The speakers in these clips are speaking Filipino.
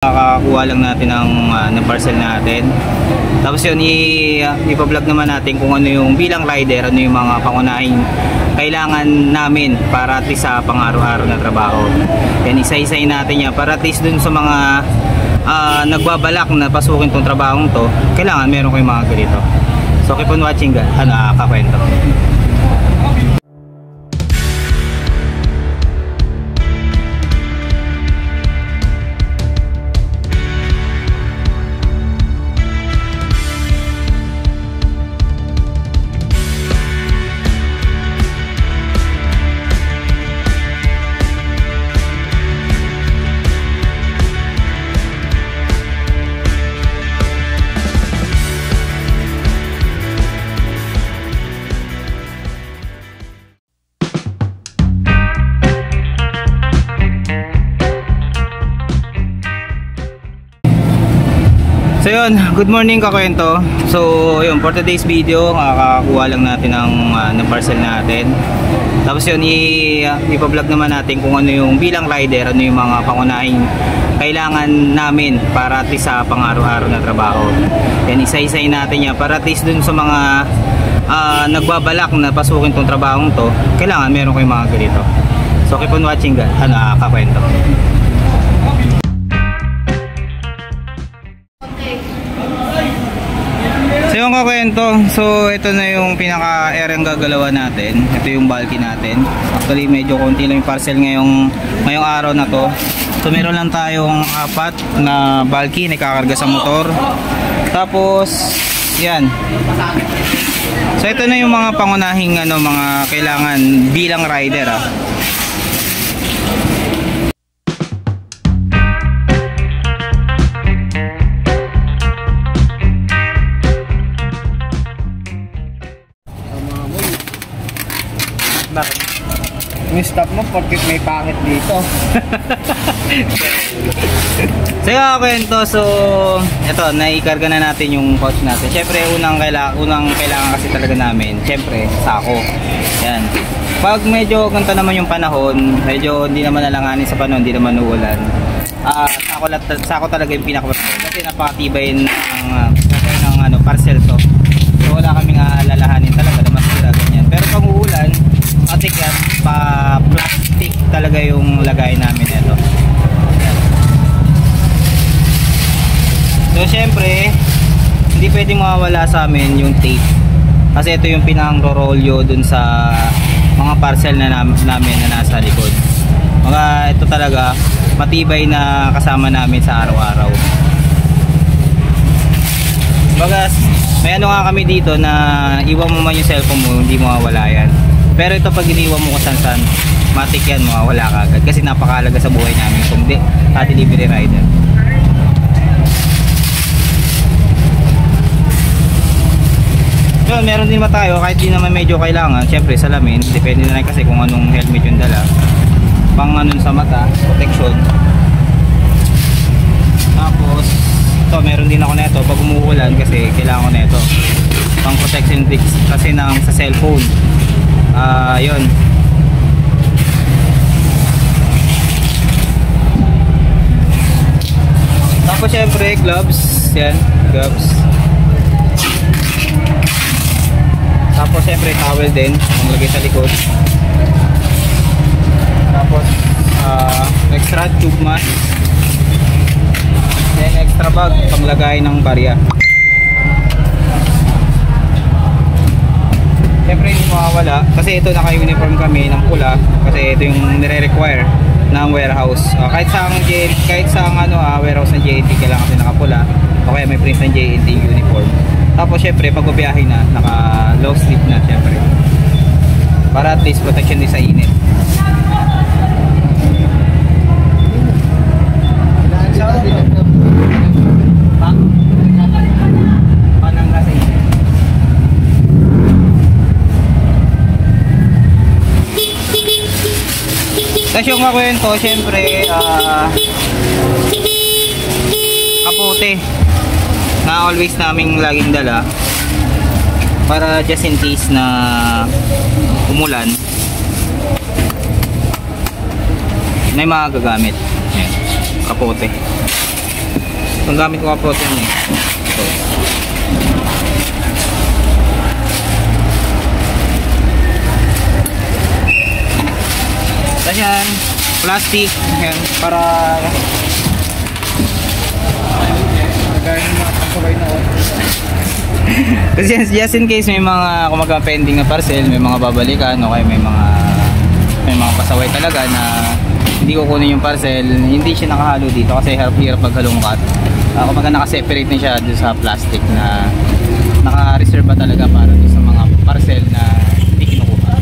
Kakakuha lang natin ng parcel natin. Tapos yun, ipa-vlog naman natin kung ano yung bilang rider, ano yung mga pangunahing kailangan namin para at least sa pang-araw-araw na trabaho. Yan, isa-isayin natin yan para at least dun sa mga nagbabalak na pasukin tong trabahong to, kailangan meron kayong mga ganito. So keep on watching, kakwento. So yun, good morning kakwento. So yun, for today's video, kakakuha lang natin ng parcel natin. Tapos yun, ipa-vlog naman natin kung ano yung bilang rider, ano yung mga pangunahing kailangan namin para at least sa pang-araw-araw na trabaho. Yan, isa-isayin natin yan para at least dun sa mga nagbabalak na pasukin tong trabahong to, kailangan meron kayong mga ganito. So keep on watching, kakwento. So yung kakwento, so ito na yung pinaka-areang gagalawan natin. Ito yung bulky natin. Actually medyo konti lang yung parcel ngayong araw na to. So meron lang tayong 4 na bulky na ikakarga sa motor. Tapos yan. So ito na yung mga pangunahing mga kailangan bilang rider . May stop mo porque may pangit dito. So yung kwento, so ito, naikarga na natin yung coach natin. Siyempre unang kailangan kasi talaga namin, siyempre sako. Yan. Pag medyo ganito naman yung panahon, medyo hindi naman nalanganin sa panahon, hindi naman uulan. Sako talaga yung pinaka-perfect kasi napakatibay ng parcel to. So wala kaming alalahanin talaga na masira ganyan. Pero pag uulan, matik yan, pa-plastic talaga yung lagay namin ito. So syempre, hindi pwedeng mawawala sa amin yung tape. Kasi ito yung pinang-rolyo dun sa mga parcel na namin na nasa likod. Ito talaga, matibay na kasama namin sa araw-araw. Bagas, may nga kami dito na iwan mo man yung cellphone mo, hindi mawawala yan. Pero ito pag iniwan mo kasan-san, matik yan, mawawala ka agad. Kasi napakalaga sa buhay namin kung delivery rider. So meron din naman tayo, kahit di naman medyo kailangan, syempre salamin, depende na rin kasi kung anong helmet yung dala. Pang sa mata, protection. Tapos ito, meron din ako neto pag umuulan kasi kailangan ko neto. Pang protection kasi sa cellphone. Yun. Tapos syempre gloves, yan, gloves. Tapos syempre towel din, lagay sa likod. Tapos extra tube mask. Then extra bag panglagay ng barya. Siyempre hindi mawawala kasi ito naka-uniform kami ng pula kasi ito yung nire-require ng warehouse. Kahit sa warehouse ng JNT kailangan kasi nakapula o kaya may print ng JNT uniform. Tapos syempre pag biyahe na, naka low sleeve na syempre. Para at least protection din sa init. Tapos yung kakwento, syempre kapote na always naming laging dala para just in case na umulan may mga gagamit. Ayan, kapote. Itong gamit ko nga protein eh. So, tapos yan, plastic, yan, para Nagaya ng mga kasabay na oras. kasi just in case may mga kumaga pending na parcel, may mga babalikan o kaya may mga pasaway talaga na hindi ko kunin yung parcel, hindi siya nakahalo dito kasi hirap paghalungkat. Kumaga naka-separate na siya doon sa plastic na naka-reserve pa talaga para doon sa mga parcel na hindi kinukuha.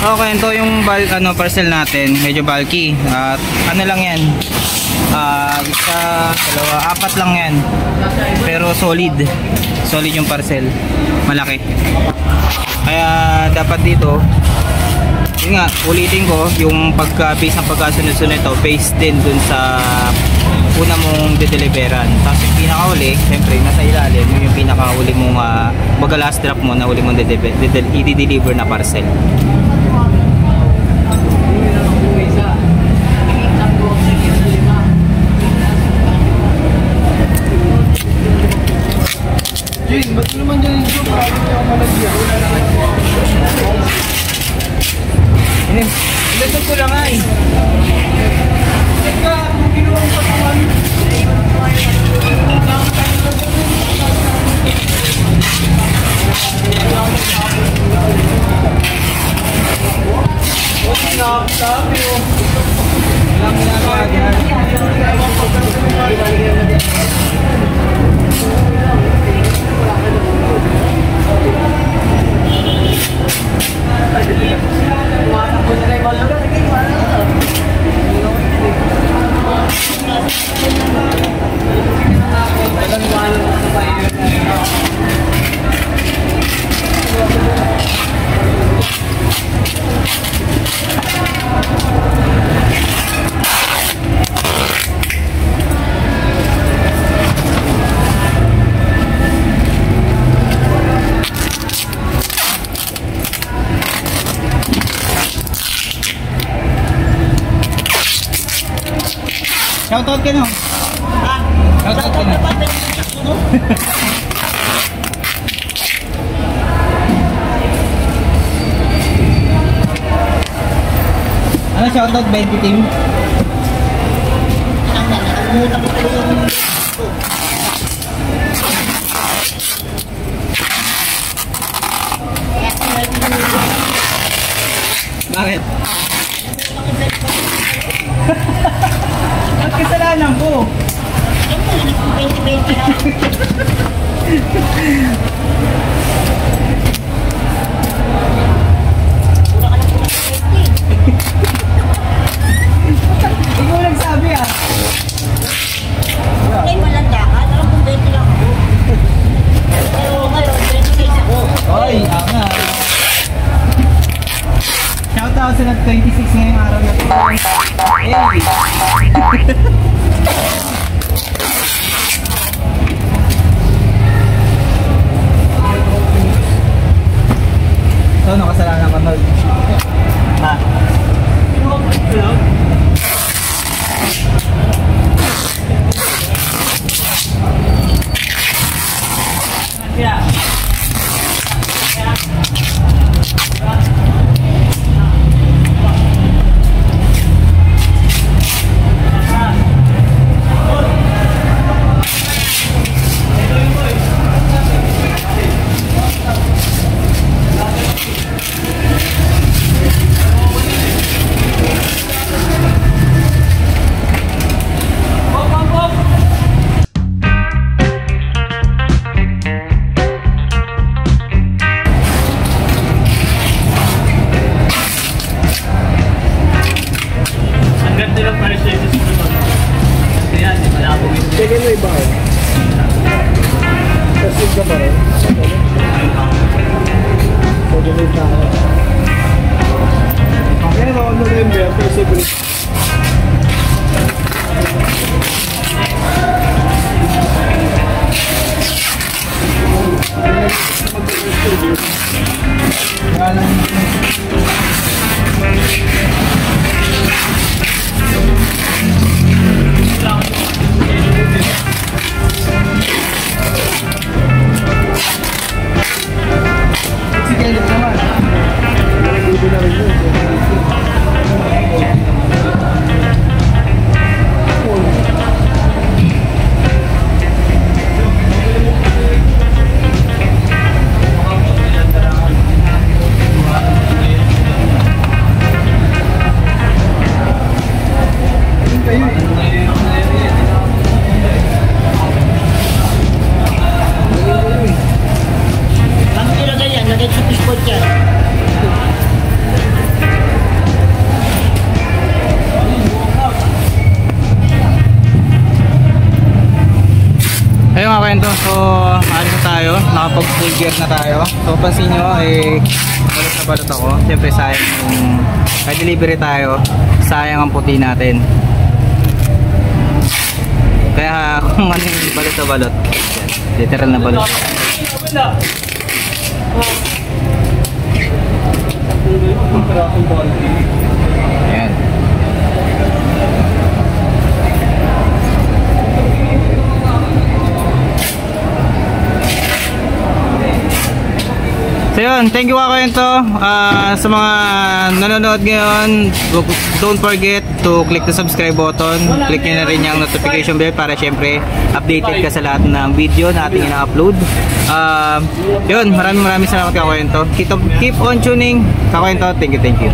Okay, ito yung parcel natin, medyo bulky at ano lang yan, isa, dalawa, apat lang yan, pero solid yung parcel, malaki. Kaya dapat dito, yun nga, ulitin ko, yung base ng pagkasunod-sunod ito, based din dun sa una mong de-deliveran. Tapos yung pinakauli, siyempre nasa ilalim, yung pinakauli mong baga last drop mo na uli mong i-deliver na parcel. Jane, ba't naman dyan yung show? Parang hindi ako malagyan. Ilasog ko lang ay. Teka, ginawang pa naman. Sabi o. Walang ginagawa dyan. Shoutout ka no? Shoutout ka no? Ano shoutout 20 team? Bakit? Ba't kasalanan ko? Ikaw nagsabi ah. Ay, malanda ka. Alam kong 20 lang ako. Pero ngayon, 26 ako. Oy, ama. Shoutout sa nag-26 ngayong araw na ito. Hey! So, nakasalanan ka mag... Ha? Ang ilagay yan, lagay sa fishpot yan. Ayun mga kwento, so ano na tayo, nakapag full gear na tayo. So pansin nyo, balot na balot ako. Siyempre sayang yung, kahit delivery tayo, sayang ang puti natin. Kaya kung ano yung balot na balot, literal na balot. Ayan. So yun, thank you ako ito sa mga nanonood ngayon. Don't forget to click the subscribe button. Click nyo na rin yung notification bell para syempre updated ka sa lahat ng video na ating ina-upload. Yun, maraming salamat Kakwento. Keep on tuning Kakwento. Thank you.